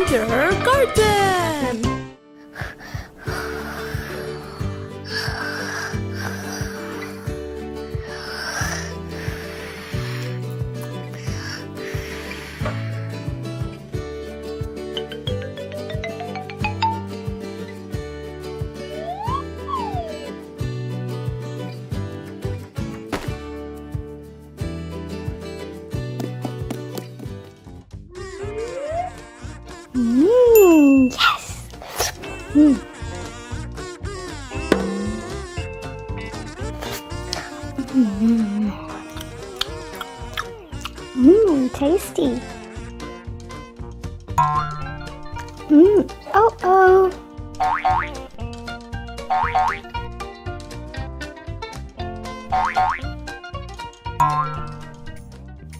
Wonder Garden! Yes! Tasty. Oh.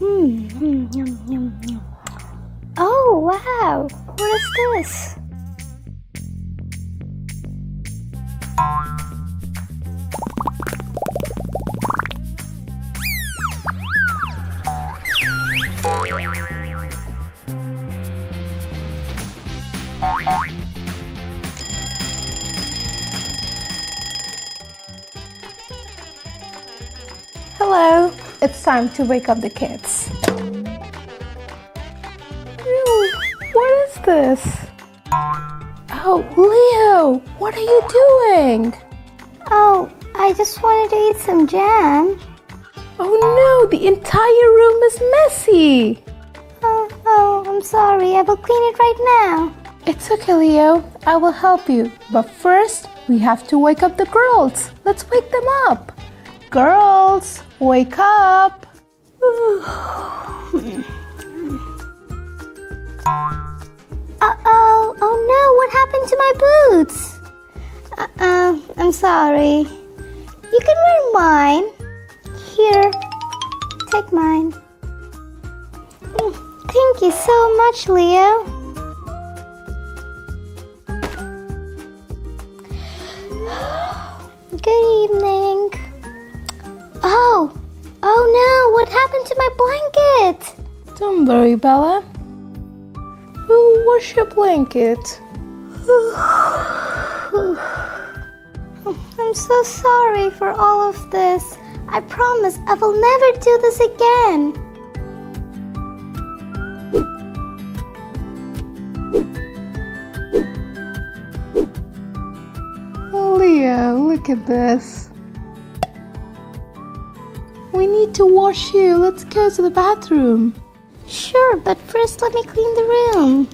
Yum, yum. Oh, wow. What is this? Hello, it's time to wake up the kids. Ew, what is this? Oh, Leo, what are you doing? Oh, I just wanted to eat some jam. Oh no, the entire room is messy. Oh, I'm sorry. I will clean it right now. It's okay, Leo. I will help you. But first, we have to wake up the girls. Let's wake them up. Girls, wake up. Oh no, what happened to my boots? I'm sorry. You can wear mine. Here, take mine. Thank you so much, Leo. Good evening. Oh no, what happened to my blanket? Don't worry, Bella. We'll wash your blanket. I'm so sorry for all of this. I promise I will never do this again. Leo, look at this. We need to wash you. Let's go to the bathroom. Sure, but first let me clean the room.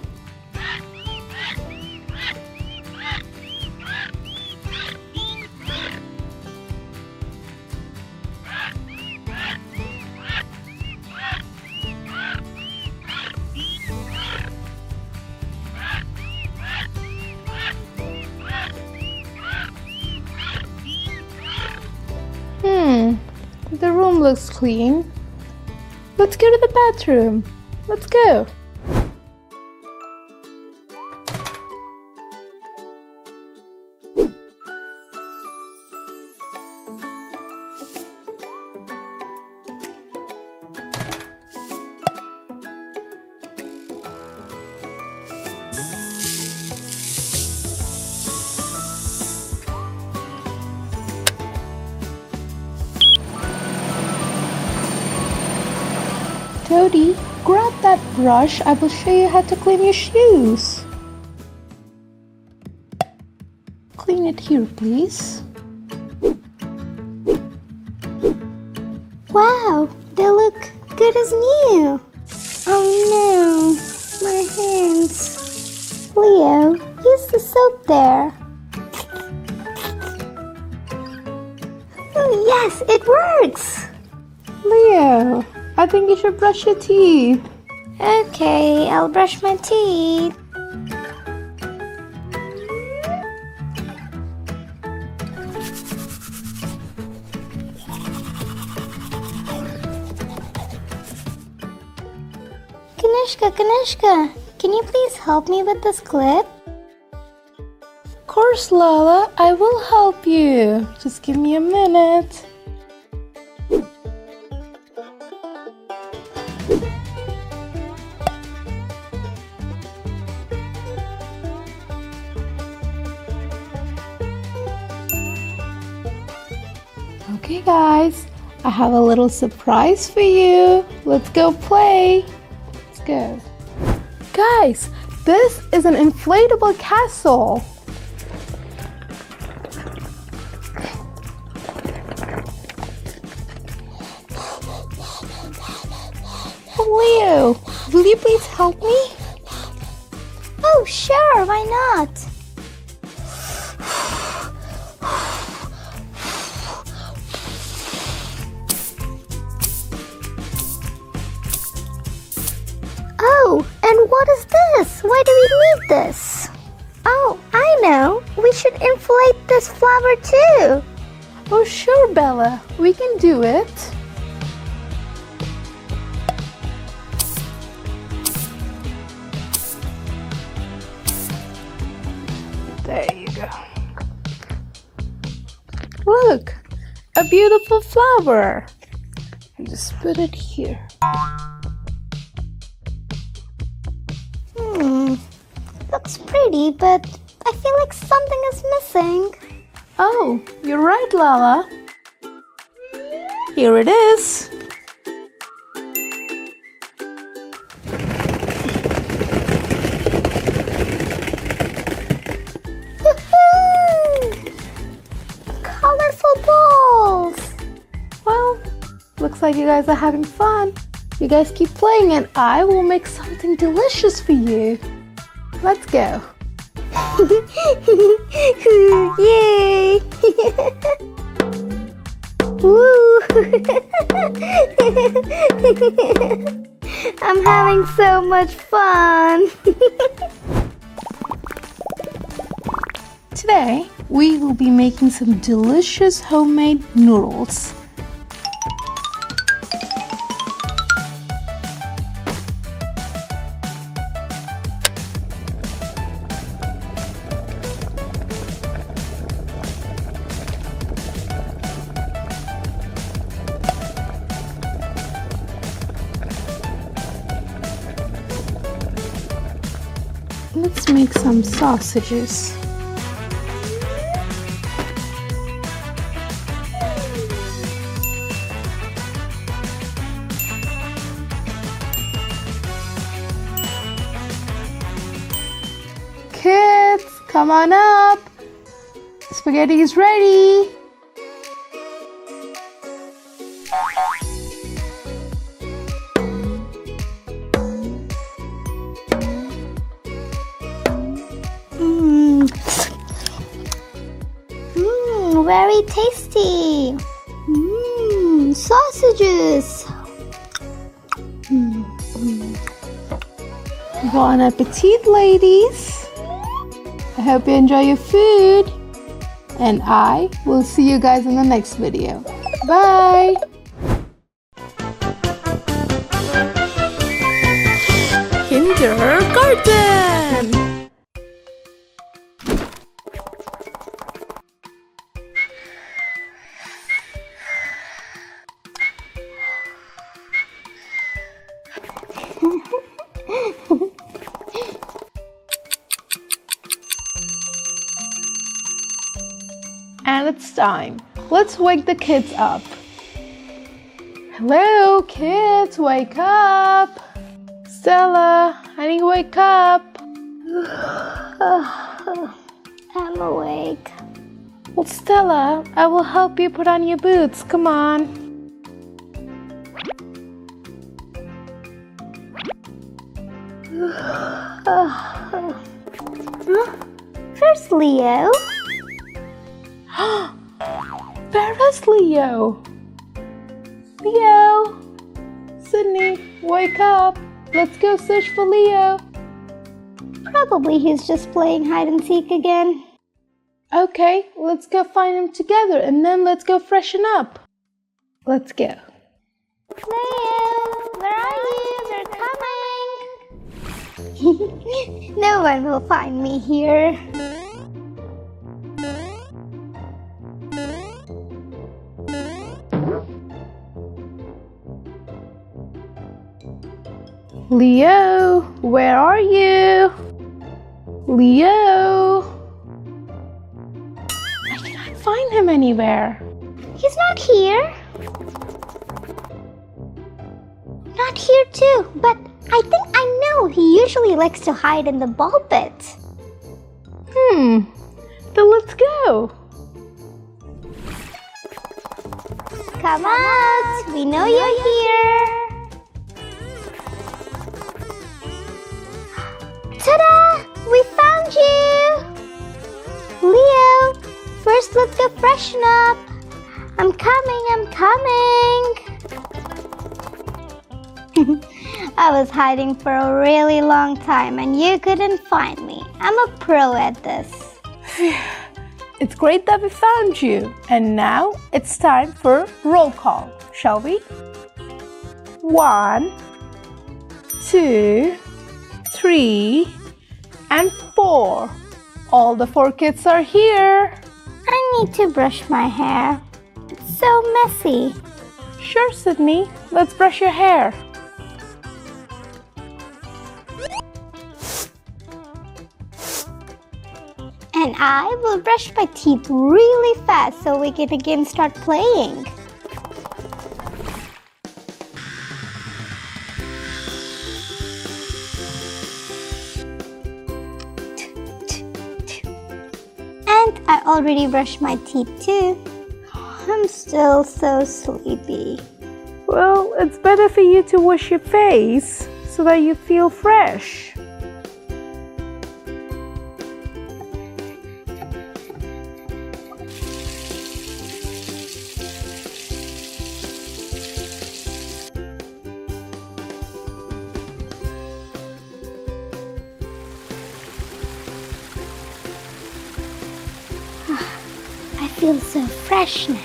The room looks clean. Let's go to the bathroom. Let's go. Toadie, grab that brush. I will show you how to clean your shoes. Clean it here, please. Wow, they look good as new. Oh no, my hands. Leo, use the soap there. Oh, yes, it works. Leo, I think you should brush your teeth. Okay, I'll brush my teeth. Kanishka, can you please help me with this clip? Of course, Lala, I will help you. Just give me a minute. guys, I have a little surprise for you. Let's go play. Let's go. Guys, this is an inflatable castle. Leo, will you please help me? Oh, sure, why not? Oh, and what is this? Why do we need this? Oh, I know. We should inflate this flower too. Oh, sure, Bella. We can do it. There you go. Look, a beautiful flower. And just put it here. Looks pretty, but I feel like something is missing. Oh, you're right, Lala. Here it is. Colorful balls. Well, looks like you guys are having fun. You guys keep playing and I will make something delicious for you. Let's go. Yay! Woo! I'm having so much fun. Today, we will be making some delicious homemade noodles. Let's make some sausages. Kids, come on up. Spaghetti is ready. Very tasty. Sausages. Bon appetit, ladies. I hope you enjoy your food. And I will see you guys in the next video. Bye. Kindergarten. And it's time. Let's wake the kids up. Hello, kids, wake up. Stella, honey, wake up. I'm awake. Well, Stella, I will help you put on your boots. Come on. Where's Leo? Where is Leo? Leo! Sydney, wake up. Let's go search for Leo. Probably he's just playing hide and seek again. Okay, let's go find him together and then let's go freshen up. Let's go. Leo, where are you? They're coming. No one will find me here. Leo, where are you? Leo! I cannot find him anywhere. He's not here. Not here too, but I think I know he usually likes to hide in the ball pit. Then let's go. Come out, we know you're here. Ta-da! We found you! Leo, first let's go freshen up. I'm coming. I was hiding for a really long time and you couldn't find me. I'm a pro at this. It's great that we found you. And now it's time for roll call, shall we? 1, 2, 3, and 4. All the 4 kids are here. I need to brush my hair. It's so messy. Sure, Sydney. Let's brush your hair. And I will brush my teeth really fast so we can again start playing. And I already brushed my teeth too. I'm still so sleepy. Well, it's better for you to wash your face so that you feel fresh. I feel so fresh now.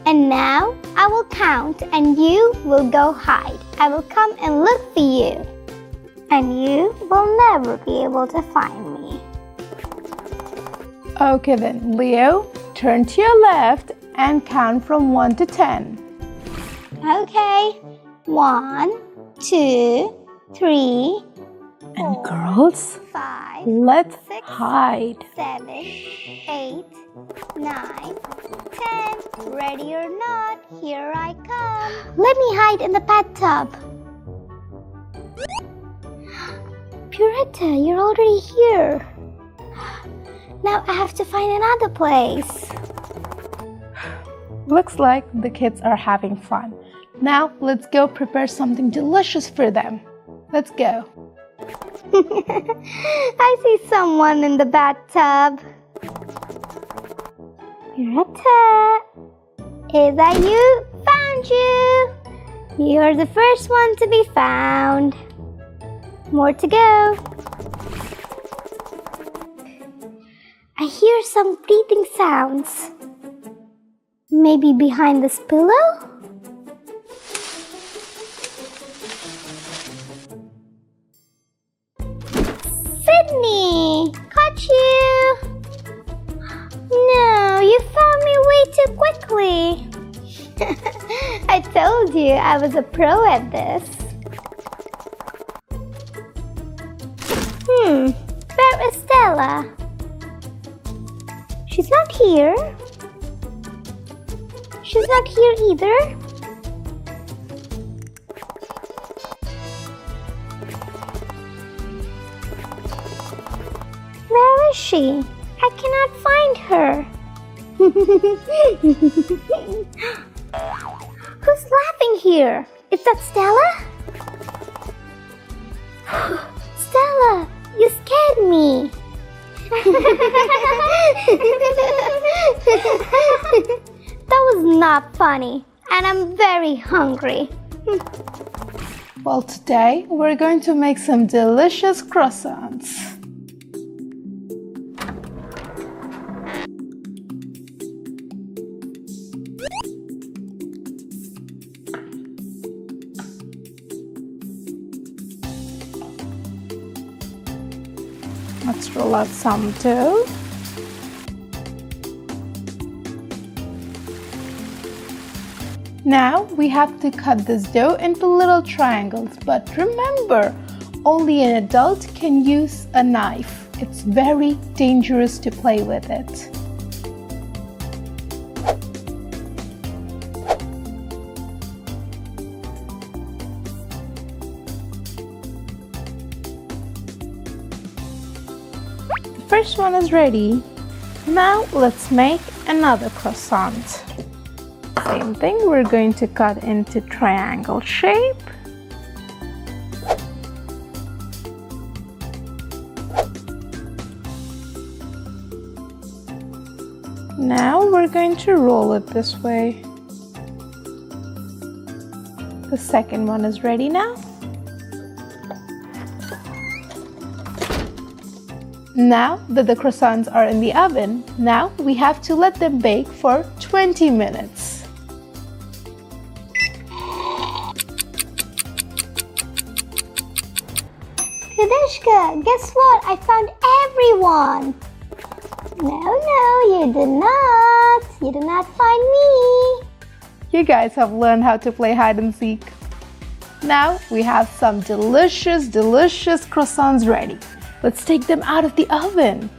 And now I will count and you will go hide. I will come and look for you. And you will never be able to find me. Okay then, Leo, turn to your left and count from 1 to 10. Okay. 1, 2, 3, And girls, 5, let's 6, hide. 7, 8, 9, 10. Ready or not, here I come. Let me hide in the bathtub. Puretta, you're already here. Now I have to find another place. Looks like the kids are having fun. Now let's go prepare something delicious for them. Let's go. I see someone in the bathtub. Puretta, is that you? Found you! You're the first one to be found. More to go. I hear some breathing sounds. Maybe behind this pillow? Sydney! Caught you! No, you found me way too quickly. I told you I was a pro at this. Where is Stella? She's not here. She's not here either. Where is she? I cannot find her. Who's laughing here? Is that Stella? Stella, you scared me. That was not funny, and I'm very hungry. Well, today we're going to make some delicious croissants. Let's roll out some dough. Now we have to cut this dough into little triangles, but remember, only an adult can use a knife. It's very dangerous to play with it. first one is ready. Now let's make another croissant. Same thing, we're going to cut into triangle shape. Now we're going to roll it this way. The second one is ready now. Now that the croissants are in the oven, now we have to let them bake for 20 minutes. Kadeshka, guess what? I found everyone. No, you did not. You did not find me. You guys have learned how to play hide and seek. Now we have some delicious croissants ready. Let's take them out of the oven.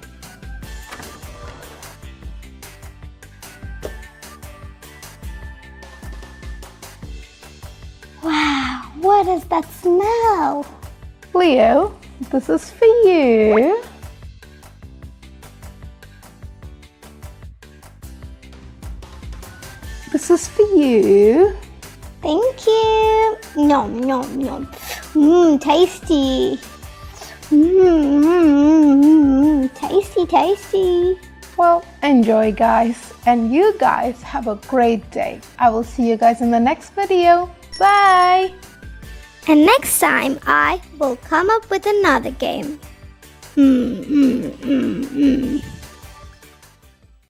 Wow, what is that smell? Leo, this is for you. This is for you. Thank you. Nom, nom, nom. Tasty. Tasty, tasty. Well, enjoy guys, and you guys have a great day. I will see you guys in the next video. Bye! And next time I will come up with another game.